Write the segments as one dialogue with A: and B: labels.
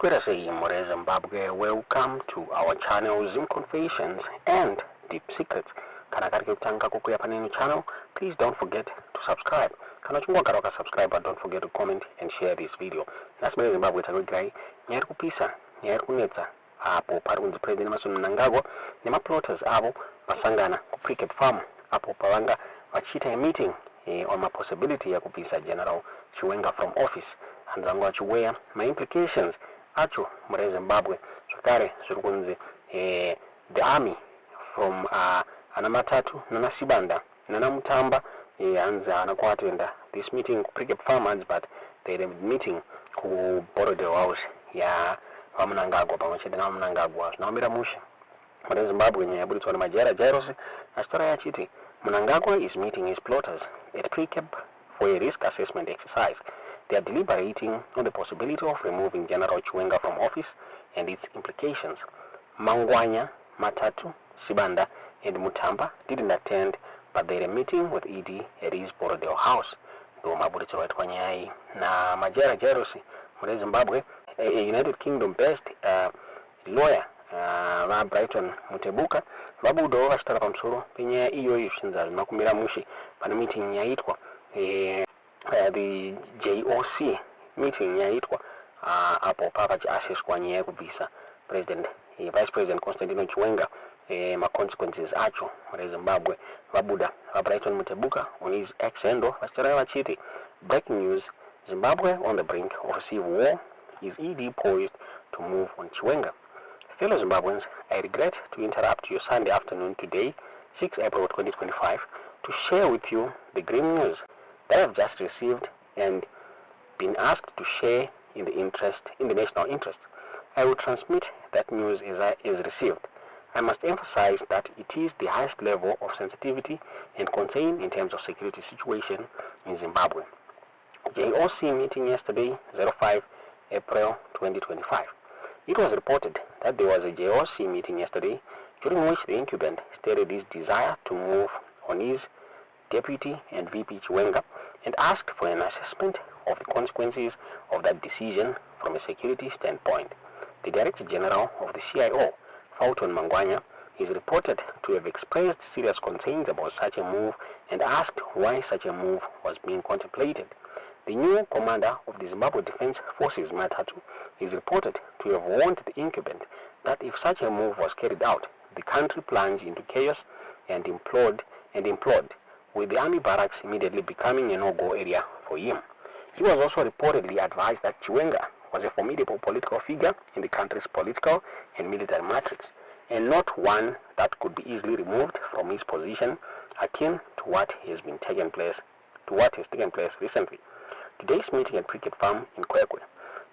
A: Masquerade More Zimbabwe, welcome to our channel Zim Confessions and Deep Secrets. Kana kari kutanga kukuya panini channel, please don't forget to subscribe. Kana chungwa karoka subscribe, but don't forget to comment and share this video. Nasmere Zimbabwe takugai, nyari kupisa, nyari kunetsa, apo parunzi President Mnangagwa, nema plotters abo, masangana ku Precabe farm, apo pawanga wachita a meeting on my possibility ya kupisa General Chiwenga from office. Hanzangwa chiweya, my implications, acho mure Zimbabwe, chakare surukunzi, the army from anamatatu, nana sibanda, nana mutamba, anza anakwatenda this meeting ku Precabe farmers, but they had a meeting ku Borodeo house ya Mnangagwa, pamachete na Mnangagwa, naomera musha. Mure Zimbabwe nyabulitwa na majera jairos, astora ya chiti, Mnangagwa is meeting his plotters at Precabe for a risk assessment exercise. They are deliberating on the possibility of removing General Chiwenga from office and its implications. Mangwanya, Matatu, Sibanda, and Mutamba didn't attend, but they had a meeting with ED at his Borodeo house. Na Majera Jerosi, Mure Zimbabwe, a United Kingdom based lawyer, Brighton Mutebuka, Babudo Vastara Pamsuro, Pinya iyo Yushinza, Makumira Mushi, pan meeting yaitwa, the JOC meeting yaitwa, apo papa access kwa nye kubisa President, Vice President Constantino Chiwenga, ma consequences acho, Mure Zimbabwe, Babuda, Brighton Mutebuka, on his ex-endo, Vastara Vachiti. Breaking news, Zimbabwe on the brink of a civil war, is ED poised to move on Chiwenga. Fellow Zimbabweans, I regret to interrupt your Sunday afternoon today, 6 April 2025, to share with you the grim news that I've just received and been asked to share in the national interest. I will transmit that news as received. I must emphasize that it is the highest level of sensitivity and concern in terms of security situation in Zimbabwe. JOC meeting yesterday, 05 April 2025. It was reported that there was a JOC meeting yesterday during which the incumbent stated his desire to move on his deputy and VP Chiwenga and asked for an assessment of the consequences of that decision from a security standpoint. The Director General of the CIO, Fulton Mangwanya, is reported to have expressed serious concerns about such a move and asked why such a move was being contemplated. The new commander of the Zimbabwe Defense Forces, Matatu, is reported to have warned the incumbent that if such a move was carried out, the country plunged into chaos and implode, with the army barracks immediately becoming a no-go area for him. He was also reportedly advised that Chiwenga was a formidable political figure in the country's political and military matrix, and not one that could be easily removed from his position, akin to what has taken place recently. Today's meeting at Precabe farm in Kwekwe.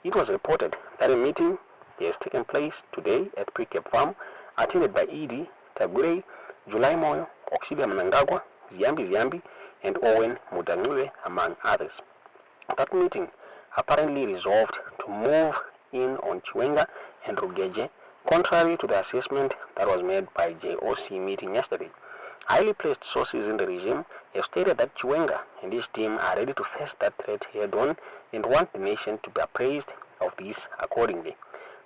A: It was reported that a meeting has taken place today at Precabe farm, attended by ED, Tagure, July Moyo, Oxilia Mnangagwa, Ziambi, and Owen Mudangwe, among others. That meeting apparently resolved to move in on Chiwenga and Rugeje, contrary to the assessment that was made by JOC meeting yesterday. Highly placed sources in the regime have stated that Chiwenga and his team are ready to face that threat head-on and want the nation to be appraised of this accordingly.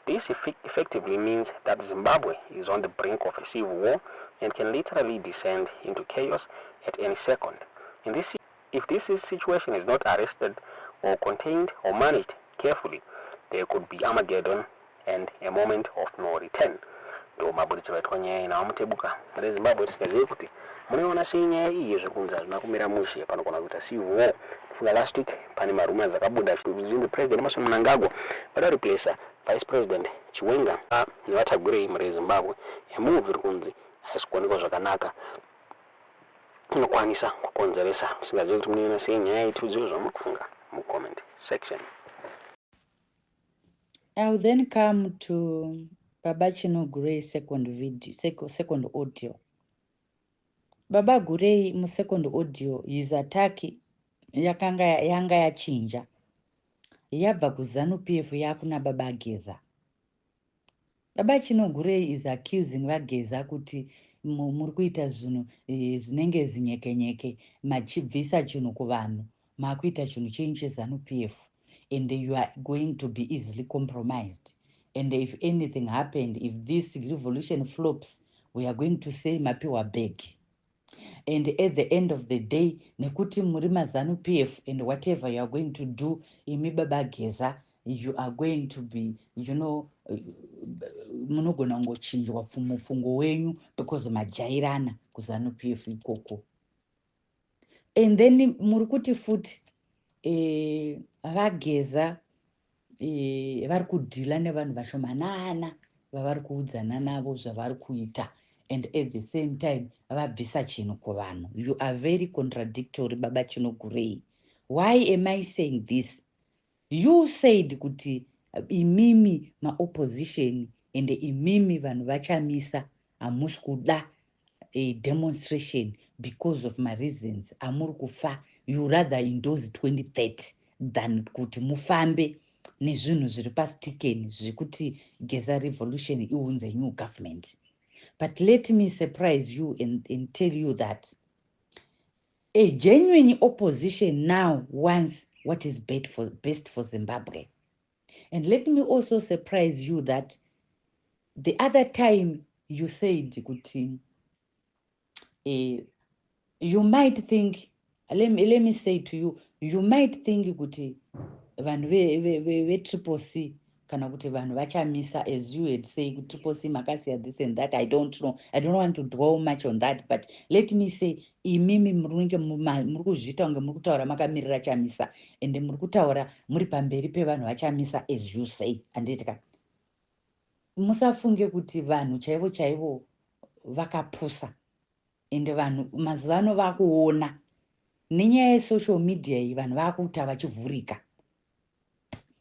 A: This effectively means that Zimbabwe is on the brink of a civil war and can literally descend into chaos at any second. If this situation is not arrested or contained or managed carefully, there could be Armageddon and a moment of no return. Mabulitso batwanye na Mutebuka muri Zimbabwe tikaziye kuti muliona senya iyi zvikunza zvinakumira mushe pano kona kuita civil war. Last week pane maruma zakabuda zvino the President Mnangagwa vada replace Vice President Chiwenga nevatagurei muri Zimbabwe move iri kunzi haisikuonekwa zvakanaka inokwanisa kukonzeresa tisingazivi kuti muliona senya itudziwo zvamukufunga mu comment section.
B: I will then come to Baba Chino Gurei second audio. Baba Gurei mu second audio his attack yanga yachinja. Yabva kuzanu PF yakuna Baba Geza. Baba Chino Gurei is accusing Vageza kuti muri kuita zvinhu zvinenge zinyeke machibvisa chinhu kuvanhu makuita chinhu chenyu chezanu PF. and you are going to be easily compromised. And if anything happened, if this revolution flops, we are going to say mapiwa beg. And at the end of the day, nekuti muri mazanu PF and whatever you are going to do, imi baba geza, you are going to be, munogona ngochinjwa mufungo wenyu because majairana kuzanu PF ikoko. And then muri kuti futi vageza vari kudhila nevanhu vashomanana vavari kuudzana navo zvavari kuita, and at the same time vabvisa chinhu kuvanhu. You are very contradictory, Baba Chinogurei. Why am I saying this? You said kuti imimi maopposition and imimi vanhu vachamisa hamusi kuda a demonstration because of my reasons. Amuri kufa, you rather endorse 2030 than kuti mufambe nezvinhu zviri pastikeni zvekuti Geza revolution iunze new government. But let me surprise you and tell you that a genuine opposition now wants what is best for Zimbabwe. And let me also surprise you that the other time you said kuti you might think, let me say to you, you might think kuti vanhu ve-Triple C kana kuti vanhu vachamisa, as you had said, Triple C makasiya this and that. I don't know. I don't want to dwell much on that, but let me say, imimi muri kuzviita kunge muri kutaura makamirira chamisa, ende muri kutaura muri pamberi pevanhu vachamisa, as you say. Anditi ka musafunge kuti vanhu chaivo chaivo vakapusa, ende vanhu mazuvano vakuona nenyaya yesocial media iyi vanhu vakuita vachivhurika.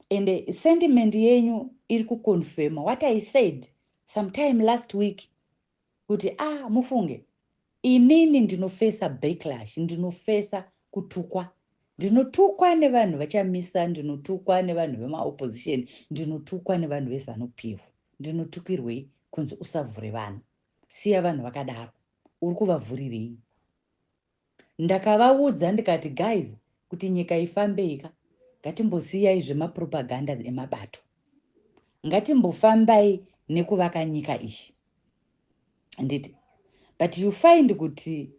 B: And sentiment yenyu iri kuconfirma what I said sometime last week kuti mufunge inini ndinofesa backlash, ndinofesa kutukwa, ndinotukwa nevanhu vachamisa, ndinotukwa nevanhu vemaopposition, ndinotukwa nevanhu vezanu PF. Ndinotukirwei kunzi usavhure vanhu, siya vanhu vakadaro, uri kuvavhurirei? Ndakavaudza ndikati guys kuti nyika ifambeika, ngatimbosiyai zvemapropaganda emabato, ngatimbofambai nekuvaka nyika ishi. Anditi, but you find kuti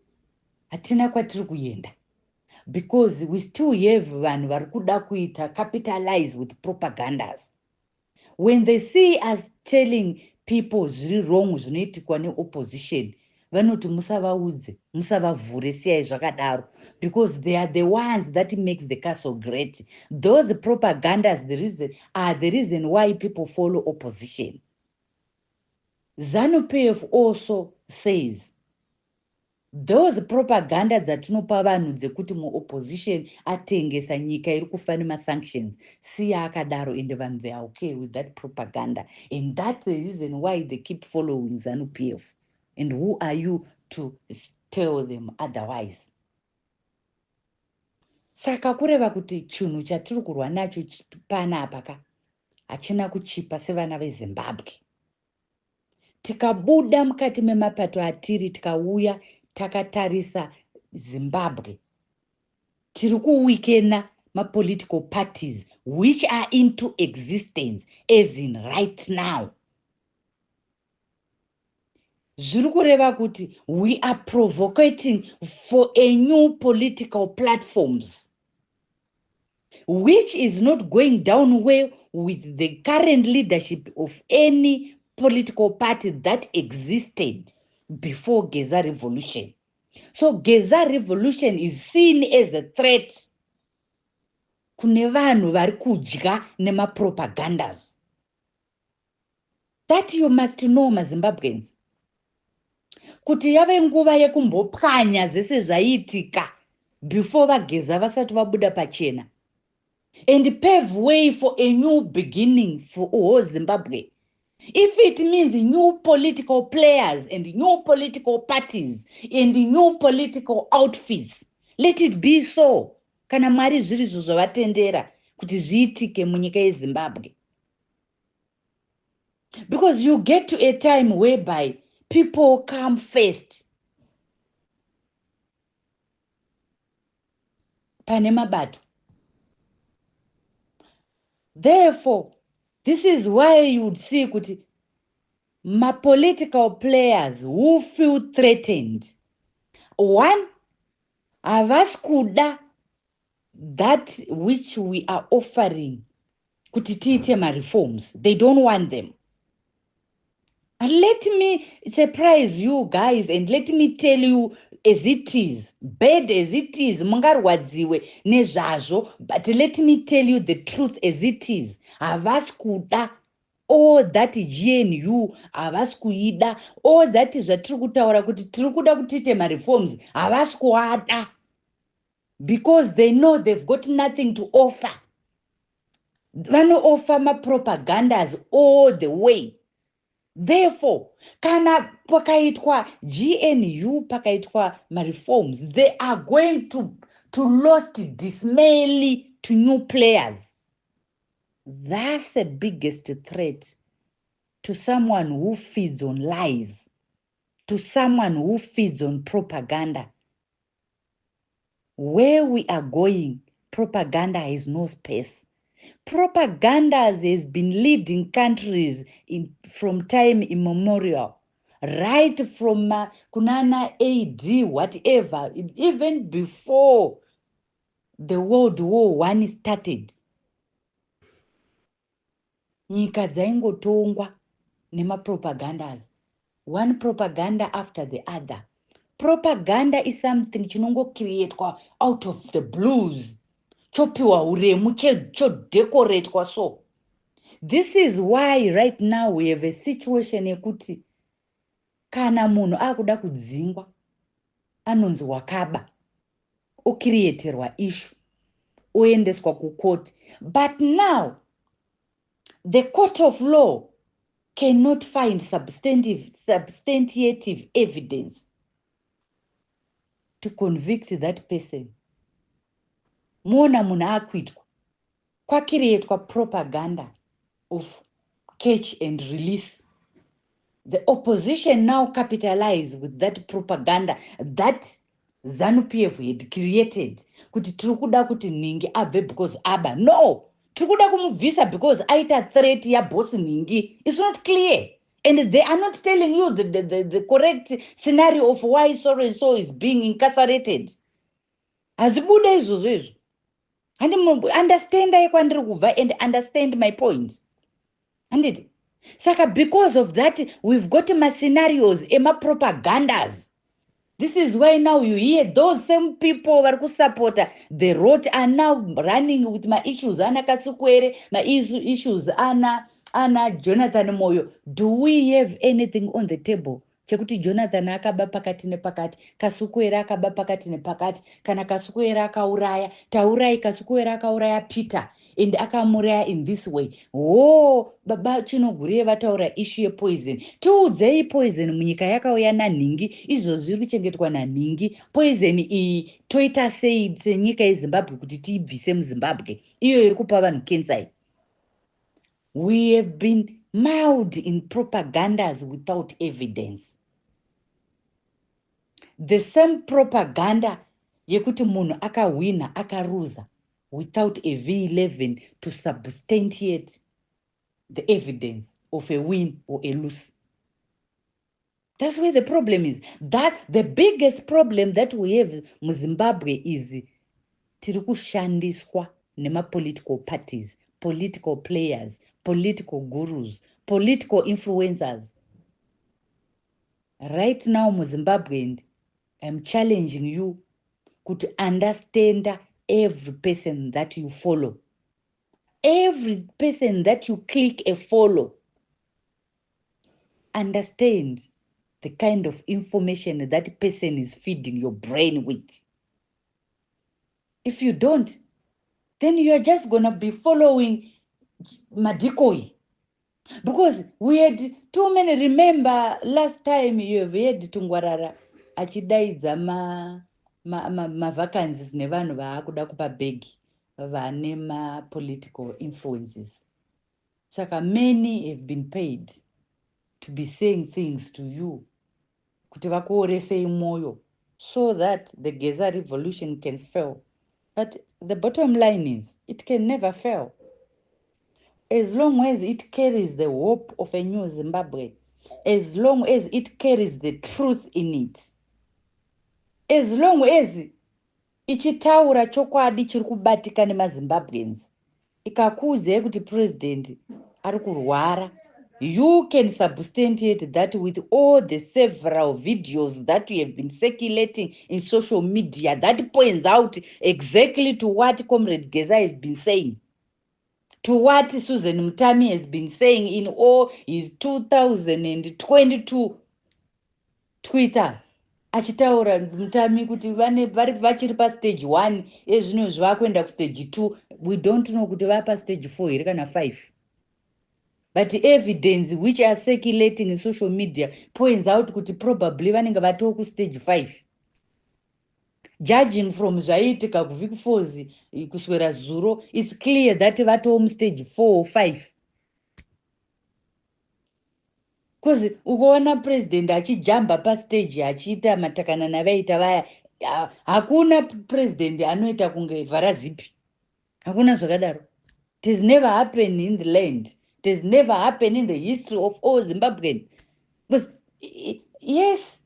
B: hatina kwatiri kuenda, because we still have vanhu vari kuda kuita capitalize with propagandas. When they see us telling people zviri wrong zvinoitikwa neopposition, vanoti musavaudze, musavavhure, siyai zvakadaro, because they are the ones that makes the castle great. Those propagandas are the reason why people follow opposition. ZANU-PF also says those propaganda dzatinopa vanhu dzekuti muopposition atengesa nyika iri kufa nemasanctions, siya akadaro, ende vanhu they are okay with that propaganda, and that's the reason why they keep following ZANU-PF. And who are you to tell them otherwise? Saka kureva kuti chinhu chatiri kurwa nacho panapa ka hachina kuchipa sevana veZimbabwe. Tikabuda mukati memapato atiri tikauya takatarisa Zimbabwe, tiri kuwikena political parties which are into existence as in right now. Zviri kureva kuti we are provocating for a new political platforms which is not going down well with the current leadership of any political party that existed before Geza revolution. So Geza revolution is seen as a threat kune vanhu vari kudya nemapropagandas. That you must know, maZimbabweans, kuti yave nguva yekumbopwanya zvese zvaiitika before vageza vasati vabuda pachena, and pave way for a new beginning for all Zimbabwe. If it means new political players and new political parties and new political outfits, let it be so. Kana Mwari zviri zvavatendera kuti zviitike munyika yeZimbabwe. Because you get to a time whereby people come first. Pane mabato. Therefore, this is why you would see kuti my political players who feel threatened, one, havasi kuda that which we are offering kuti tiite reforms. They don't want them. And let me surprise you guys and let me tell you as it is, bad as it is, mungarwadziwe nezvazvo, but let me tell you the truth as it is. Havasi kuda all that GNU, havasi kuida all that zvatiri kutaura kuti tiri kuda kuti tiite reforms, havasi kuada, because they know they've got nothing to offer. Vano-offer ma-propagandas all the way. Therefore, kana pakaitwa GNU, pakaitwa ma-reforms, they are going to lost dismally to new players. That's the biggest threat to someone who feeds on lies, to someone who feeds on propaganda. Where we are going, propaganda has no space. Propaganda has been leading countries from time immemorial, right from Kunana AD, whatever, even before the World War I started. Nyika dzaingotongwa nemapropagandas, one propaganda after the other. Propaganda is something chinongocreatwa out of the blues. Chopiwa uremu chodecoratwa so. This is why right now we have a situation yekuti kana munhu akuda kudzingwa anonzi wakaba, ocreaterwa issue, oendeswa kucourt. But now the court of law cannot find substantiative evidence to convict that person. Mona munhu akuitwa kwakirietwa propaganda of catch and release. The opposition now capitalize with that propaganda that ZANU-PF had created. Kuti tiri kuti Ningi abve because Aba. No! Tiri kuda kumubvisa because aita threat ya boss Ningi. It's not clear. And they are not telling you the correct scenario of why so and so is being incarcerated. Azibuda izvozvo izvo. And understand and understand my points. And Saka, because of that, we've got my scenarios, ema propagandas. This is why now you hear those same people who support the road are now running with my issues. Ana Kasukwere, my issues, Ana Jonathan Moyo. Do we have anything on the table? Chekuti Jonathan akaba pakati nepakati, Kasukwere akaba pakati nepakati, kana Kasukwere akauraya, taurai Kasukwere akauraya Peter. And akamuraya in this way. Oh, baba chinogure vataura issue yepoison. Tiudzei poison munyika yakauya naNhingi, izvo zviri kuchengetwa naNhingi. Poison iyi toita sei senyika yeZimbabwe kuti tiibvise muZimbabwe. Iyo iri kupa vanhu cancer. We have been mired in propagandas without evidence. The same propaganda yekuti munhu akawina akaruza without a V11 to substantiate the evidence of a win or a lose. That's where the problem is. That the biggest problem that we have in Zimbabwe is tiri kushandiswa nema political parties, political players, political gurus, political influencers. Right now in Zimbabwe, I'm challenging you to understand every person that you follow. Every person that you click a follow. Understand the kind of information that person is feeding your brain with. If you don't, then you are just going to be following Madikoi. Because we had too many, remember last time you have heard Tungwarara achidaidza ma vacancies nevanhu vaakuda kupa begi vane ma political influences. Saka many have been paid to be saying things to you kuti vakuoresei moyo so that the Geza revolution can fail. But the bottom line is it can never fail. as long as it carries the hope of a new Zimbabwe, as long as it carries the truth in it, as long as ichitaura chokwadi chiri kubatika nemazimbabweans, ikakuudzai kuti president ari kurwara, you can substantiate that with all the several videos that you have been circulating in social media that points out exactly to what Comrade Geza has been saying, to what Susan Mutami has been saying in all his 2022 Twitter. Achitaura Mutami kuti vachiri pastage 1 ezvino zvakuenda kustage 2, we don't know kuti vapa stage 4 here kana 5. But evidence which are circulating in social media points out kuti probably vanenge vatoo kustage 5. Judging from zvaiitika kuvhiki 4 kuswera zuro, it's clear that vatoo mustage 4 or 5. Because ukaona president achijamba pastage achiita matakanana vaita vaya, hakuna president anoita kunge vharazipi. Hakuna zvakadaro. It has never happened in the land. It has never happened in the history of all Zimbabweans. Because, yes,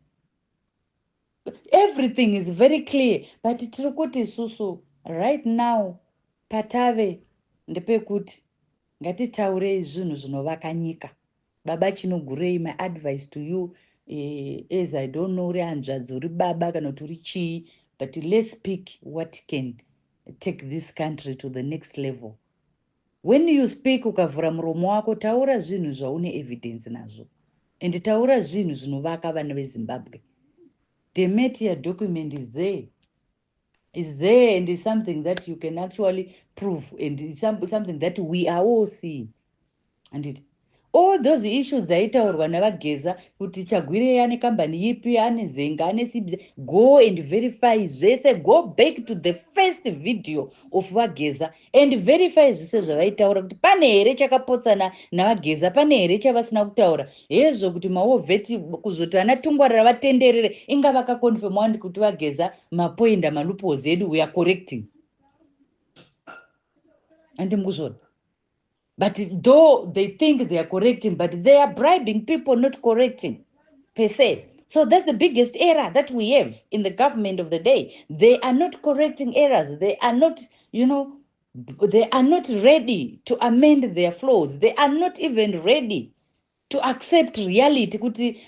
B: everything is very clear. But tirikuti susu, right now, patave, ndepekuti, ngatitaurei zvinhu zvinovaka nyika. Baba Chinogurei, my advice to you, is I don't know uri hanzvadzi uri baba kana kuti uri chii, but let's speak what can take this country to the next level. When you speak ukavhura muromo wako, taura zvinhu zvaune evidence nazvo, and taura zvinhu zvinovaka vana veZimbabwe. The Metia document is there. It's there, and it's something that you can actually prove, and it's something that we are all seeing. And all those issues dzaitaurwa navageza kuti Chagwirei ane kambani ipi, ane Zenga, ane Sibs, go and verify zvese. Go back to the first video of vageza and verify zvese zvavaitaura kuti pane here chakapotsana navageza, pane here chavasina kutaura. Hezvo kuti maovheti kuzoti ana Tungwarira vatenderere inga vakakonfirmwa kuti vageza mapoinda malupos edu we are correcting. Andimukuzvona. But though they think they are correcting, but they are bribing people, not correcting per se. So that's the biggest error that we have in the government of the day. They are not correcting errors. They are not, they are not ready to amend their flaws. They are not even ready to accept reality. Kuti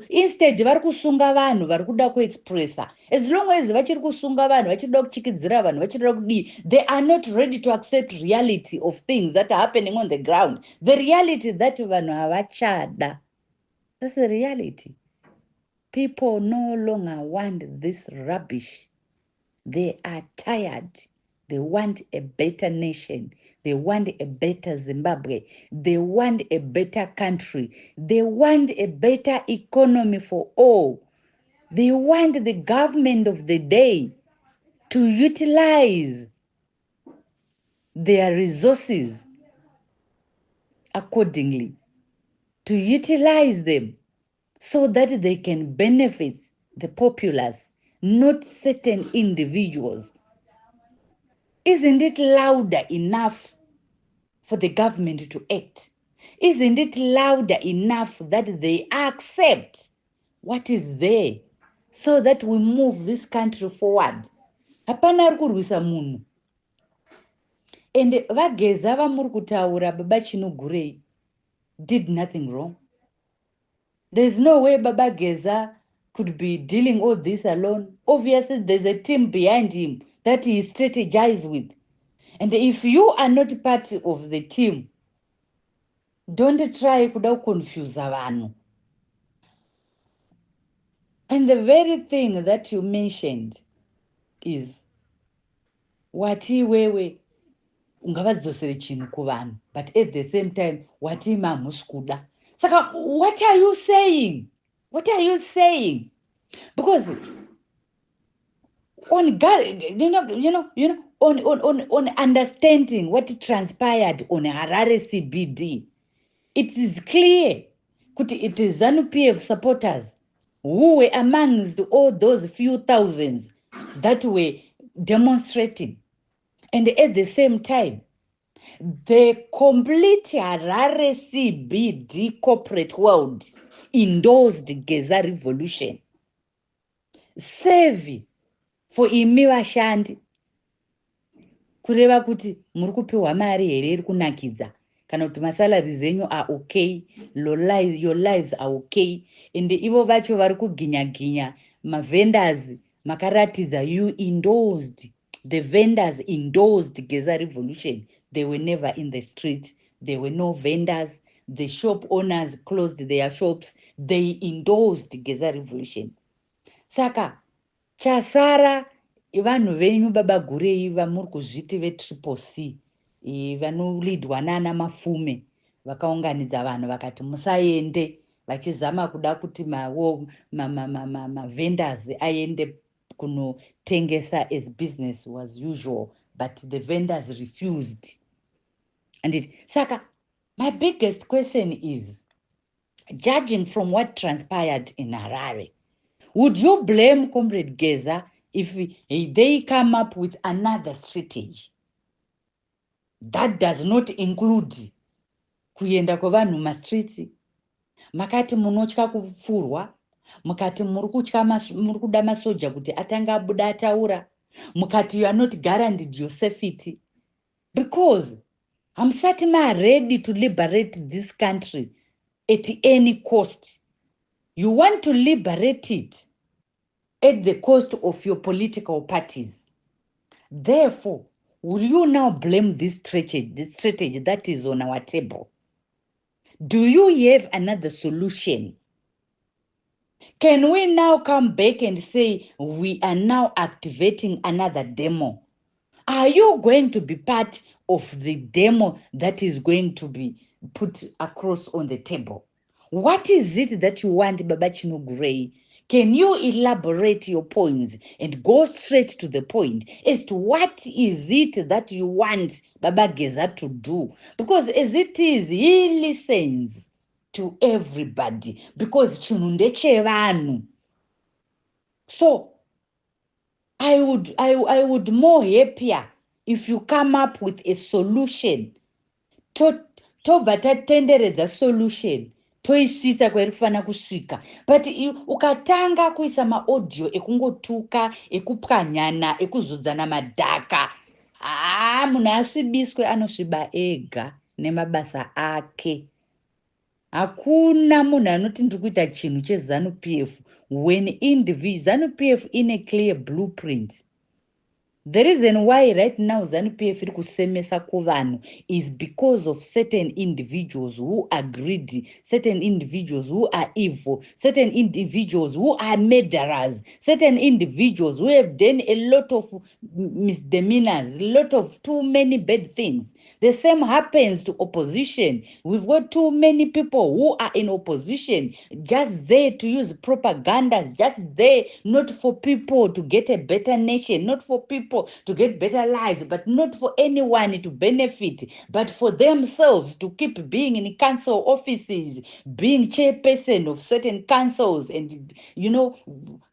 B: instead vari kusunga vanhu vari kuda kuexpressa. As long as vachiri kusunga vanhu vachida kuchikidzira vanhu vachida kudii, they are not ready to accept reality of things that are happening on the ground. The reality that vanhu havachada. That's the reality. People no longer want this rubbish. They are tired. They want a better nation. They want a better Zimbabwe. They want a better country. They want a better economy for all. They want the government of the day to utilize their resources accordingly, to utilize them so that they can benefit the populace, not certain individuals. Isn't it louder enough for the government to act? Isn't it louder enough that they accept what is there so that we move this country forward? Hapana ari kurwisa munhu. And vageza vamuri kutaura Baba Chinogurei did nothing wrong. There's no way Baba Geza could be dealing all this alone. Obviously, there's a team behind him that he strategizes with. And if you are not part of the team, don't try to confuse vanhu. And the very thing that you mentioned is wati wewe ungavadzosere chinhu kuvanhu, but at the same time wati mamusi kuda. Saka, what are you saying? What are you saying? Because on God, on understanding what transpired on Harare CBD, it is clear that it is ZANU-PF supporters who were amongst all those few thousands that were demonstrating. And at the same time, The complete Harare CBD corporate world endorsed Geza revolution. Save for imi vashandi kureva kuti muri kupiwa mari here iri kunakidza kana kuti masalaries enyu are okay, your lives are okay, and ivo vacho vari kuginya mavendors makaratidza you endorsed. The vendors endorsed Geza revolution. They were never in the street. There were no vendors. The shop owners closed their shops. They endorsed Geza revolution. Saka chasara vanhu venyu baba gurei vamuri kuzviti vetriple C vanolidwa nana mafume vakaunganidza vanhu vakati musaende vachizama kuda kuti mavendors aende kunotengesa as business was usual, but the vendors refused. And saka my biggest question is, judging from what transpired in Harare, would you blame Comrade Geza if they come up with another strategy that does not include kuenda kwavanhu mastreets? Makati munotya kufurwa, mukati muri kuda masoja kuti atanga abuda ataura, mukati you are not guaranteed your safety, because Hamsatima are ready to liberate this country at any cost. You want to liberate it at the cost of your political parties. Therefore, will you now blame this strategy that is on our table? Do you have another solution? Can we now come back and say we are now activating another demo? Are you going to be part of the demo that is going to be put across on the table? What is it that you want, Baba Chinogurei? Can you elaborate your points and go straight to the point as to what is it that you want Baba Geza to do? Because as it is, he listens to everybody because Chinunde Chevanu. So I would more happier if you come up with a solution. Tobata tendere the solution. Toisita kweri kufana kusvika. But ukatanga kuisa maaudio ekungotuka, ekupwanyana, ekuzodzana madhaka. Munhu asvibiswe anosviba ega nemabasa ake. Hakuna munhu anoti ndiri kuita chinhu cheZANU-PF when ZANU-PF in a clear blueprint. The reason why right now ZANU-PF iri kusemesa kuvanhu is because of certain individuals who are greedy, certain individuals who are evil, certain individuals who are murderers, certain individuals who have done a lot of misdemeanors, a lot of too many bad things. The same happens to opposition. We've got too many people who are in opposition, just there to use propaganda, just there not for people to get a better nation, not for people to get better lives, but not for anyone to benefit, but for themselves to keep being in council offices, being chairperson of certain councils, and,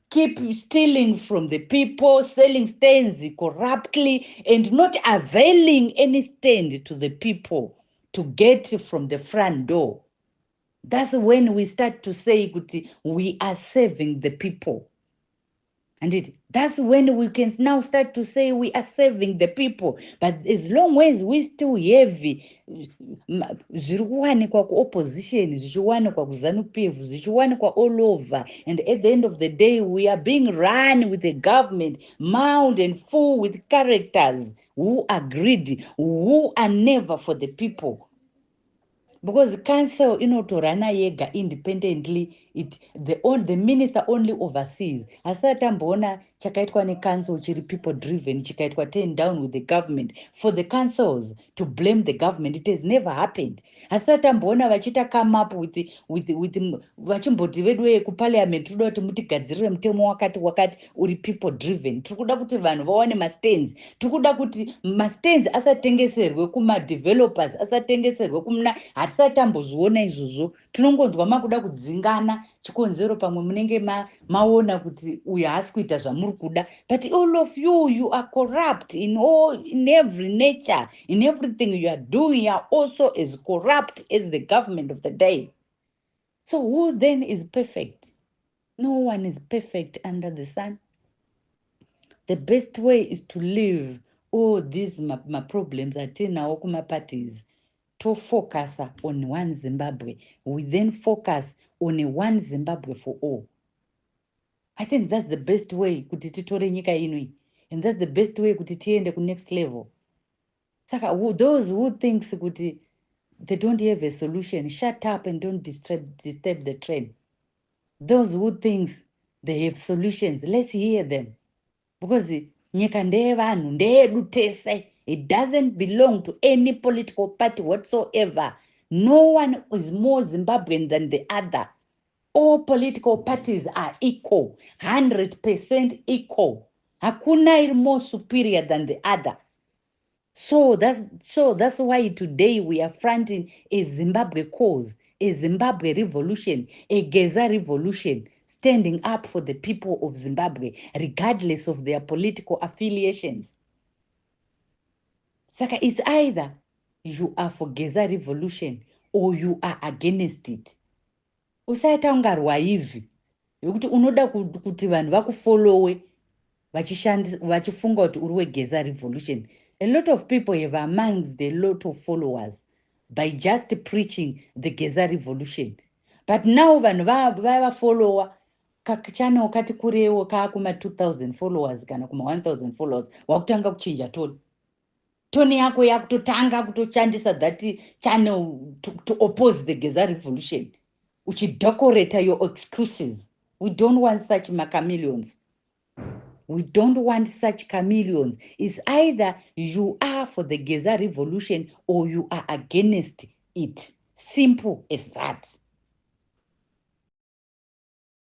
B: keep stealing from the people, selling stands corruptly, and not availing any stand to the people to get from the front door. That's when we start to say, we are serving the people. And that's when we can now start to say we are serving the people. But as long as we still have zvichiwanikwa ku-opposition, zvichiwanikwa ku-ZANU-PF, zvichiwanikwa all over, and at the end of the day, we are being run with a government mound and full with characters who are greedy, who are never for the people. Because council inotorana yega independently, the minister only oversees. Asatamboona chakaitwa ne council chiri people driven, chikaitwa turned down with the government for the councils to blame the government. It has never happened. Asatamboona vachita come up with vachimboti vedu kuparliament toda kuti mutigadzirire mutemo wakati uri people driven. Tikuda kuti vanhu vawane mastands. Tikuda kuti mastands asatengeserwe kuma developers, asatengeserwe kumna haasati ambozviona izvozvo. Tinongonzwa makuda kudzingana chikonzero pamwe munenge maona kuti uyu haasi kuita zvamuri kuda. But all of you, you are corrupt in every nature, in everything you are doing. You are also as corrupt as the government of the day. So who then is perfect? No one is perfect under the sun. The best way is to live all these my problems atinawo kuma-parties, to focus on one Zimbabwe. We then focus on a one Zimbabwe for all. I think that's the best way kuti titore nyika inui. And that's the best way kuti tiende ku next level. Saka those who thinks kuti they don't have a solution, shut up and don't disturb the train. Those who thinks they have solutions, let's hear them. Because nyika ndeyevanhu, ndeyedu tese. It doesn't belong to any political party whatsoever. No one is more Zimbabwean than the other. All political parties are equal, 100% equal. Hakuna is more superior than the other. So that's why today we are fronting a Zimbabwe cause, a Zimbabwe revolution, a Geza revolution, standing up for the people of Zimbabwe, regardless of their political affiliations. Saka, it's either you are for Geza revolution or you are against it. Usaita ungarwa hivi yokuti unoda kuti vanhu vakufollowe vachifunga kuti uri weGeza revolution. A lot of people have amongst a lot of followers by just preaching the Geza revolution. But now vanhu vavafollowa channel kati kurewo kaakuma 2000 followers kana kuma 1000 followers, wakutanga kuchinja toni yako yakutotanga kutoshandisa that channel to oppose the Geza revolution, uchidecorate your excuses. We don't want such chameleons. We don't want such chameleons. It's either you are for the Geza revolution or you are against it. Simple as that.